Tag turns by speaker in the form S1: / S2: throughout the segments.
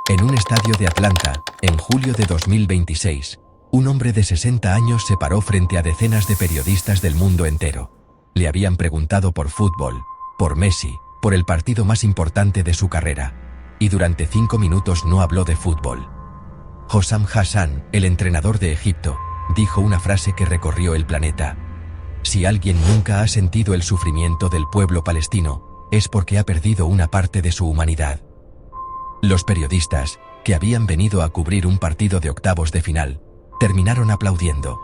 S1: En un estadio de Atlanta, en julio de 2026, un hombre de 60 años se paró frente a decenas de periodistas del mundo entero. Le habían preguntado por fútbol, por Messi, por el partido más importante de su carrera. Y durante 5 minutos no habló de fútbol. Hossam Hassan, el entrenador de Egipto, dijo una frase que recorrió el planeta. Si alguien nunca ha sentido el sufrimiento del pueblo palestino, es porque ha perdido una parte de su humanidad. Los periodistas, que habían venido a cubrir un partido de octavos de final, terminaron aplaudiendo.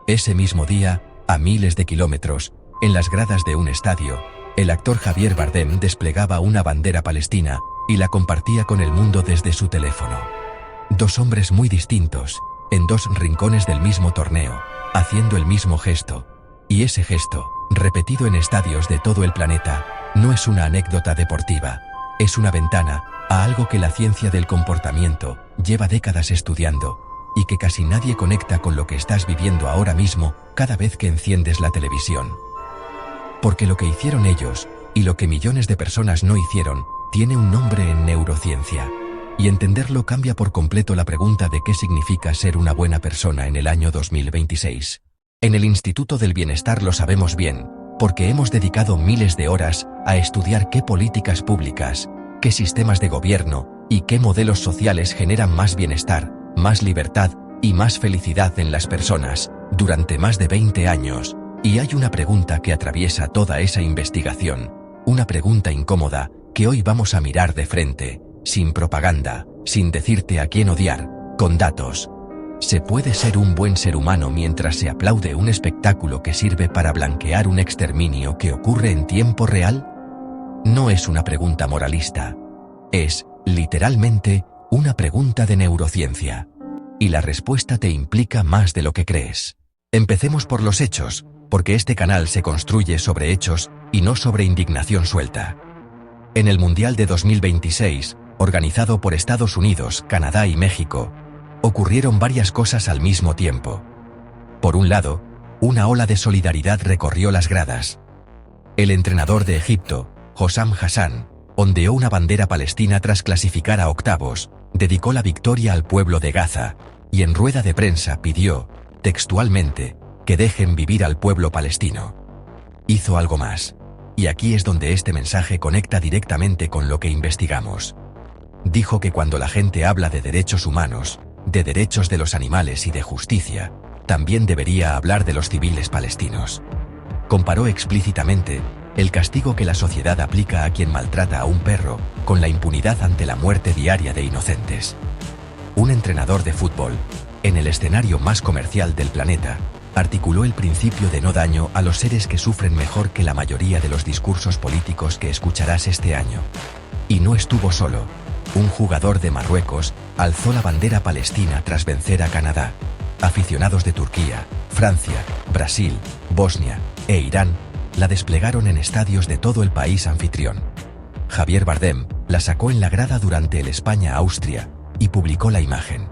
S1: Ese mismo día, a miles de kilómetros, en las gradas de un estadio, el actor Javier Bardem desplegaba una bandera palestina y la compartía con el mundo desde su teléfono. Dos hombres muy distintos, en dos rincones del mismo torneo, haciendo el mismo gesto. Y ese gesto, repetido en estadios de todo el planeta, no es una anécdota deportiva, es una ventana a algo que la ciencia del comportamiento lleva décadas estudiando, y que casi nadie conecta con lo que estás viviendo ahora mismo cada vez que enciendes la televisión. Porque lo que hicieron ellos, y lo que millones de personas no hicieron, tiene un nombre en neurociencia. Y entenderlo cambia por completo la pregunta de qué significa ser una buena persona en el año 2026. En el Instituto del Bienestar lo sabemos bien, porque hemos dedicado miles de horas a estudiar qué políticas públicas, qué sistemas de gobierno y qué modelos sociales generan más bienestar, más libertad y más felicidad en las personas, durante más de 20 años. Y hay una pregunta que atraviesa toda esa investigación, una pregunta incómoda que hoy vamos a mirar de frente, sin propaganda, sin decirte a quién odiar, con datos. ¿Se puede ser un buen ser humano mientras se aplaude un espectáculo que sirve para blanquear un exterminio que ocurre en tiempo real? No es una pregunta moralista. Es, literalmente, una pregunta de neurociencia. Y la respuesta te implica más de lo que crees. Empecemos por los hechos, porque este canal se construye sobre hechos y no sobre indignación suelta. En el Mundial de 2026, organizado por Estados Unidos, Canadá y México, ocurrieron varias cosas al mismo tiempo. Por un lado, una ola de solidaridad recorrió las gradas. El entrenador de Egipto, Hossam Hassan, ondeó una bandera palestina tras clasificar a octavos, dedicó la victoria al pueblo de Gaza, y en rueda de prensa pidió, textualmente, que dejen vivir al pueblo palestino. Hizo algo más. Y aquí es donde este mensaje conecta directamente con lo que investigamos. Dijo que cuando la gente habla de derechos humanos, de derechos de los animales y de justicia, también debería hablar de los civiles palestinos. Comparó explícitamente el castigo que la sociedad aplica a quien maltrata a un perro con la impunidad ante la muerte diaria de inocentes. Un entrenador de fútbol, en el escenario más comercial del planeta, articuló el principio de no daño a los seres que sufren mejor que la mayoría de los discursos políticos que escucharás este año. Y no estuvo solo. Un jugador de Marruecos alzó la bandera palestina tras vencer a Canadá. Aficionados de Turquía, Francia, Brasil, Bosnia e Irán la desplegaron en estadios de todo el país anfitrión. Javier Bardem la sacó en la grada durante el España-Austria y publicó la imagen.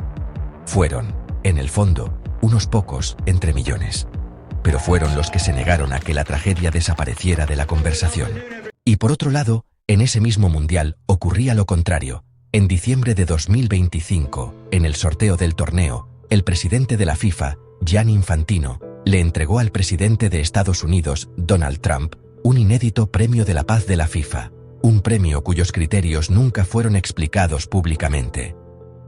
S1: Fueron, en el fondo, unos pocos entre millones. Pero fueron los que se negaron a que la tragedia desapareciera de la conversación. Y por otro lado, en ese mismo mundial ocurría lo contrario. En diciembre de 2025, en el sorteo del torneo, el presidente de la FIFA, Gianni Infantino, le entregó al presidente de Estados Unidos, Donald Trump, un inédito premio de la paz de la FIFA, un premio cuyos criterios nunca fueron explicados públicamente.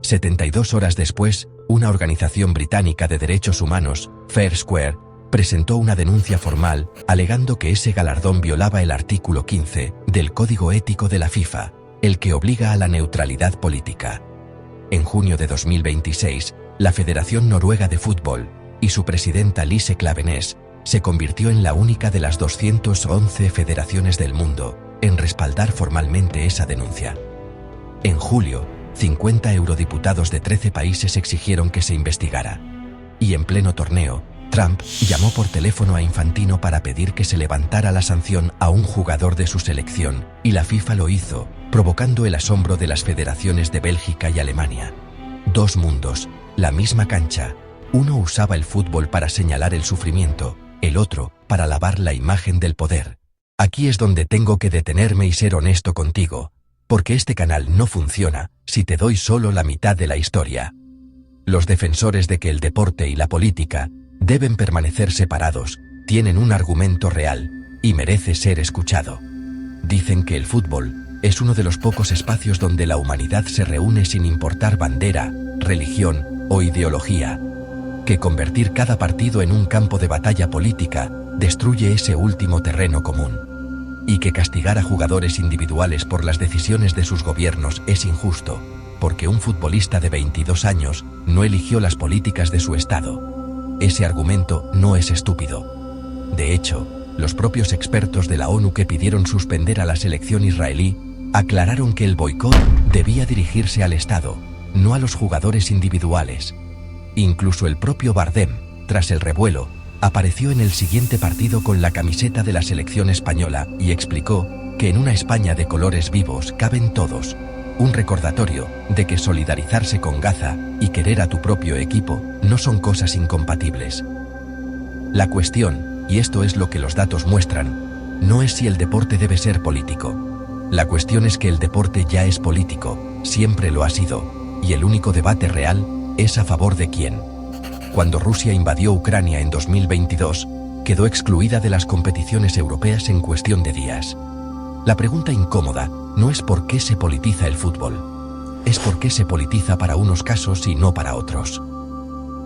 S1: 72 horas después, una organización británica de derechos humanos, Fair Square, presentó una denuncia formal alegando que ese galardón violaba el artículo 15 del Código Ético de la FIFA, el que obliga a la neutralidad política. En junio de 2026, la Federación Noruega de Fútbol y su presidenta Lise Klaveness se convirtió en la única de las 211 federaciones del mundo en respaldar formalmente esa denuncia. En julio, 50 eurodiputados de 13 países exigieron que se investigara. Y en pleno torneo, Trump llamó por teléfono a Infantino para pedir que se levantara la sanción a un jugador de su selección, y la FIFA lo hizo, provocando el asombro de las federaciones de Bélgica y Alemania. Dos mundos, la misma cancha. Uno usaba el fútbol para señalar el sufrimiento, el otro para alabar la imagen del poder. Aquí es donde tengo que detenerme y ser honesto contigo. porque este canal no funciona si te doy solo la mitad de la historia. Los defensores de que el deporte y la política deben permanecer separados tienen un argumento real y merece ser escuchado. Dicen que el fútbol es uno de los pocos espacios donde la humanidad se reúne sin importar bandera, religión o ideología, que convertir cada partido en un campo de batalla política destruye ese último terreno común, y que castigar a jugadores individuales por las decisiones de sus gobiernos es injusto, porque un futbolista de 22 años no eligió las políticas de su estado. Ese argumento no es estúpido. De hecho, los propios expertos de la ONU que pidieron suspender a la selección israelí aclararon que el boicot debía dirigirse al Estado, no a los jugadores individuales. Incluso el propio Bardem, tras el revuelo, apareció en el siguiente partido con la camiseta de la selección española y explicó que en una España de colores vivos caben todos. Un recordatorio de que solidarizarse con Gaza y querer a tu propio equipo no son cosas incompatibles. La cuestión, y esto es lo que los datos muestran, no es si el deporte debe ser político. La cuestión es que el deporte ya es político, siempre lo ha sido, y el único debate real es a favor de quién. Cuando Rusia invadió Ucrania en 2022, quedó excluida de las competiciones europeas en cuestión de días. La pregunta incómoda no es por qué se politiza el fútbol, es por qué se politiza para unos casos y no para otros.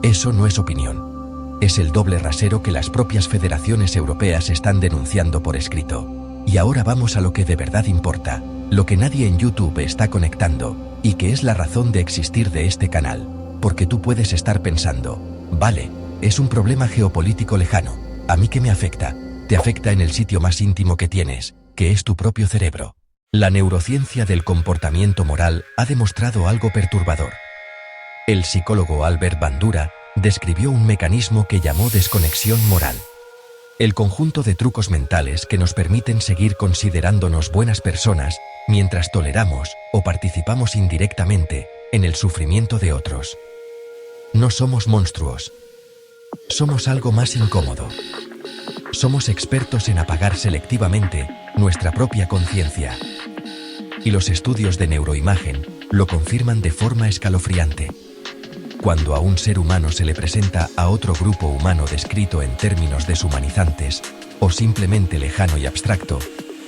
S1: Eso no es opinión. Es el doble rasero que las propias federaciones europeas están denunciando por escrito. Y ahora vamos a lo que de verdad importa, lo que nadie en YouTube está conectando, y que es la razón de existir de este canal. Porque tú puedes estar pensando, vale, es un problema geopolítico lejano, ¿a mí qué me afecta? Te afecta en el sitio más íntimo que tienes, que es tu propio cerebro. La neurociencia del comportamiento moral ha demostrado algo perturbador. El psicólogo Albert Bandura describió un mecanismo que llamó desconexión moral. El conjunto de trucos mentales que nos permiten seguir considerándonos buenas personas mientras toleramos o participamos indirectamente en el sufrimiento de otros. No somos monstruos. Somos algo más incómodo. Somos expertos en apagar selectivamente nuestra propia conciencia. Y los estudios de neuroimagen lo confirman de forma escalofriante. Cuando a un ser humano se le presenta a otro grupo humano descrito en términos deshumanizantes, o simplemente lejano y abstracto,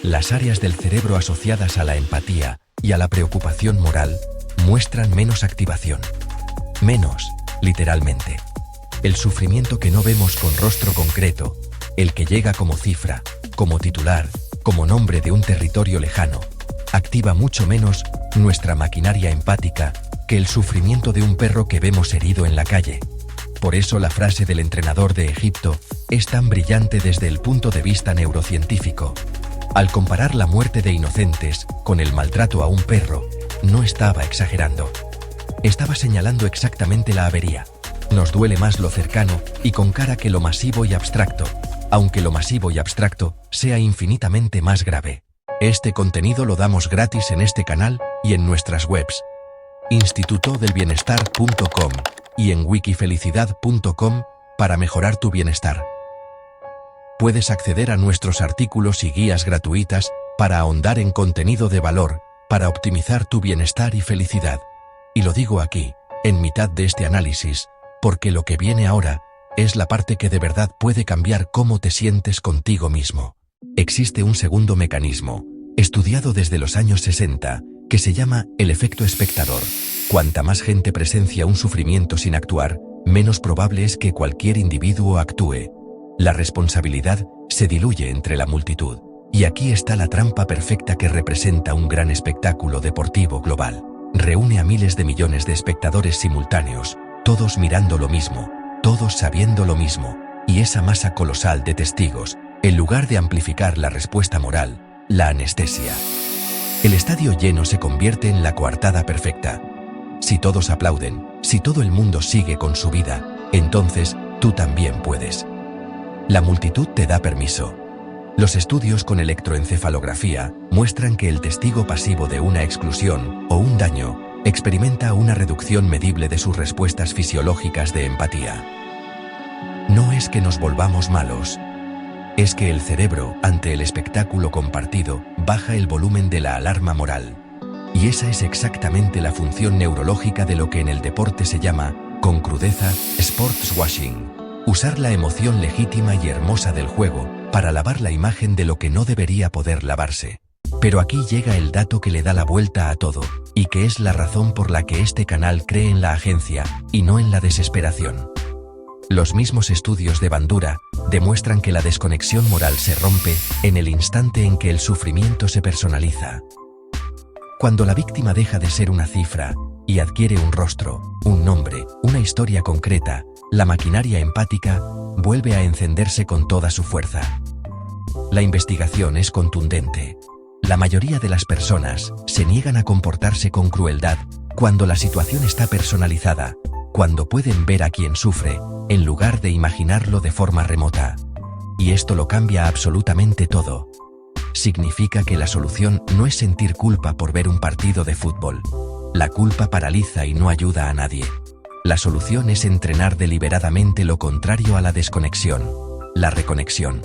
S1: las áreas del cerebro asociadas a la empatía y a la preocupación moral muestran menos activación. Menos, literalmente. El sufrimiento que no vemos con rostro concreto, el que llega como cifra, como titular, como nombre de un territorio lejano, activa mucho menos nuestra maquinaria empática que el sufrimiento de un perro que vemos herido en la calle. Por eso la frase del entrenador de Egipto es tan brillante desde el punto de vista neurocientífico. Al comparar la muerte de inocentes con el maltrato a un perro, no estaba exagerando. Estaba señalando exactamente la avería. Nos duele más lo cercano y con cara que lo masivo y abstracto, aunque lo masivo y abstracto sea infinitamente más grave. Este contenido lo damos gratis en este canal y en nuestras webs institutodelbienestar.com y en wikifelicidad.com para mejorar tu bienestar. Puedes acceder a nuestros artículos y guías gratuitas para ahondar en contenido de valor, para optimizar tu bienestar y felicidad. Y lo digo aquí, en mitad de este análisis, porque lo que viene ahora es la parte que de verdad puede cambiar cómo te sientes contigo mismo. Existe un segundo mecanismo, estudiado desde los años 60, que se llama el efecto espectador. Cuanta más gente presencia un sufrimiento sin actuar, menos probable es que cualquier individuo actúe. La responsabilidad se diluye entre la multitud. Y aquí está la trampa perfecta que representa un gran espectáculo deportivo global. Reúne a miles de millones de espectadores simultáneos, todos mirando lo mismo, todos sabiendo lo mismo, y esa masa colosal de testigos, en lugar de amplificar la respuesta moral, la anestesia. El estadio lleno se convierte en la coartada perfecta. Si todos aplauden, si todo el mundo sigue con su vida, entonces tú también puedes. La multitud te da permiso. Los estudios con electroencefalografía muestran que el testigo pasivo de una exclusión o un daño experimenta una reducción medible de sus respuestas fisiológicas de empatía. No es que nos volvamos malos. Es que el cerebro, ante el espectáculo compartido, baja el volumen de la alarma moral. Y esa es exactamente la función neurológica de lo que en el deporte se llama, con crudeza, sportswashing. Usar la emoción legítima y hermosa del juego para lavar la imagen de lo que no debería poder lavarse. Pero aquí llega el dato que le da la vuelta a todo, y que es la razón por la que este canal cree en la agencia, y no en la desesperación. Los mismos estudios de Bandura demuestran que la desconexión moral se rompe en el instante en que el sufrimiento se personaliza. Cuando la víctima deja de ser una cifra y adquiere un rostro, un nombre, una historia concreta, la maquinaria empática vuelve a encenderse con toda su fuerza. La investigación es contundente. La mayoría de las personas se niegan a comportarse con crueldad cuando la situación está personalizada, cuando pueden ver a quien sufre, en lugar de imaginarlo de forma remota. Y esto lo cambia absolutamente todo. Significa que la solución no es sentir culpa por ver un partido de fútbol. La culpa paraliza y no ayuda a nadie. La solución es entrenar deliberadamente lo contrario a la desconexión, la reconexión.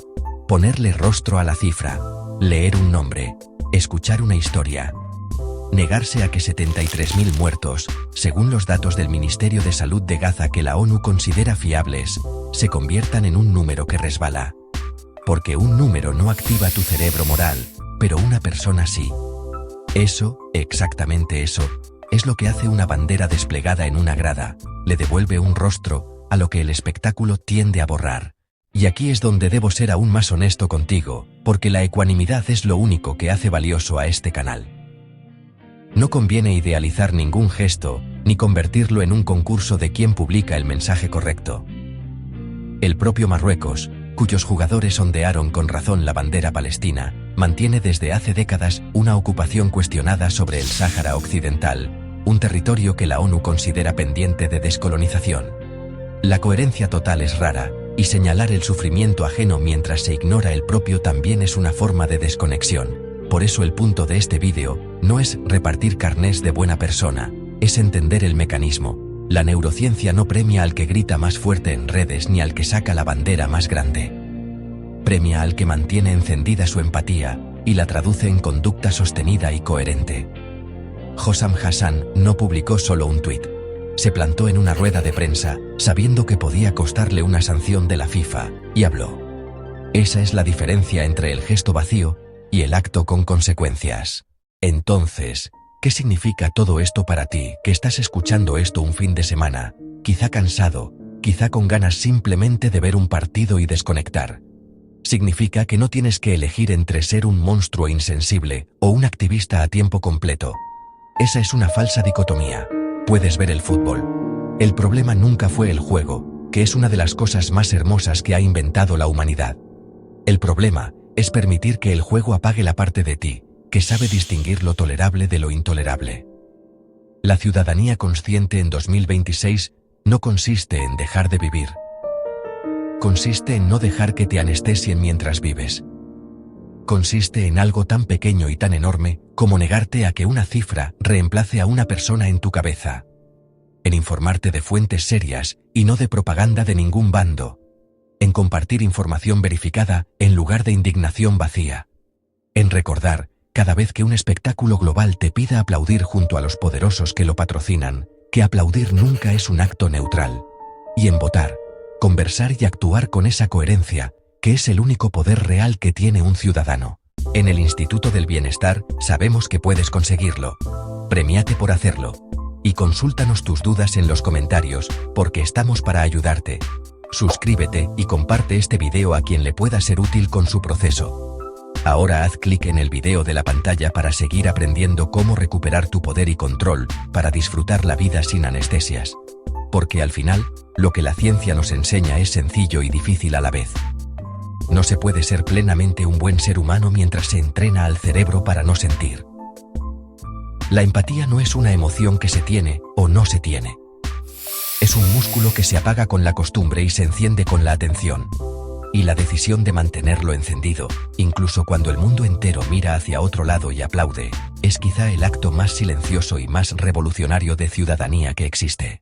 S1: Ponerle rostro a la cifra, leer un nombre, escuchar una historia. Negarse a que 73.000 muertos, según los datos del Ministerio de Salud de Gaza que la ONU considera fiables, se conviertan en un número que resbala. Porque un número no activa tu cerebro moral, pero una persona sí. Eso, exactamente eso, es lo que hace una bandera desplegada en una grada, le devuelve un rostro a lo que el espectáculo tiende a borrar. Y aquí es donde debo ser aún más honesto contigo, porque la ecuanimidad es lo único que hace valioso a este canal. No conviene idealizar ningún gesto, ni convertirlo en un concurso de quién publica el mensaje correcto. El propio Marruecos, cuyos jugadores ondearon con razón la bandera palestina, mantiene desde hace décadas una ocupación cuestionada sobre el Sáhara Occidental, un territorio que la ONU considera pendiente de descolonización. La coherencia total es rara, y señalar el sufrimiento ajeno mientras se ignora el propio también es una forma de desconexión. Por eso el punto de este vídeo no es repartir carnés de buena persona, es entender el mecanismo. La neurociencia no premia al que grita más fuerte en redes ni al que saca la bandera más grande. Premia al que mantiene encendida su empatía y la traduce en conducta sostenida y coherente. Hossam Hassan no publicó solo un tuit. Se plantó en una rueda de prensa, sabiendo que podía costarle una sanción de la FIFA, y habló. Esa es la diferencia entre el gesto vacío y el acto con consecuencias. Entonces, ¿qué significa todo esto para ti, que estás escuchando esto un fin de semana, quizá cansado, quizá con ganas simplemente de ver un partido y desconectar? Significa que no tienes que elegir entre ser un monstruo insensible o un activista a tiempo completo. Esa es una falsa dicotomía. Puedes ver el fútbol. El problema nunca fue el juego, que es una de las cosas más hermosas que ha inventado la humanidad. El problema es permitir que el juego apague la parte de ti, que sabe distinguir lo tolerable de lo intolerable. La ciudadanía consciente en 2026 no consiste en dejar de vivir. Consiste en no dejar que te anestesien mientras vives. Consiste en algo tan pequeño y tan enorme como negarte a que una cifra reemplace a una persona en tu cabeza. En informarte de fuentes serias y no de propaganda de ningún bando. En compartir información verificada en lugar de indignación vacía. En recordar, cada vez que un espectáculo global te pida aplaudir junto a los poderosos que lo patrocinan, que aplaudir nunca es un acto neutral. Y en votar, conversar y actuar con esa coherencia, que es el único poder real que tiene un ciudadano. En el Instituto del Bienestar sabemos que puedes conseguirlo. Premiate por hacerlo. Y consúltanos tus dudas en los comentarios, porque estamos para ayudarte. Suscríbete y comparte este video a quien le pueda ser útil con su proceso. Ahora haz clic en el video de la pantalla para seguir aprendiendo cómo recuperar tu poder y control, para disfrutar la vida sin anestesias. Porque al final, lo que la ciencia nos enseña es sencillo y difícil a la vez. No se puede ser plenamente un buen ser humano mientras se entrena al cerebro para no sentir. La empatía no es una emoción que se tiene o no se tiene. Es un músculo que se apaga con la costumbre y se enciende con la atención. Y la decisión de mantenerlo encendido, incluso cuando el mundo entero mira hacia otro lado y aplaude, es quizá el acto más silencioso y más revolucionario de ciudadanía que existe.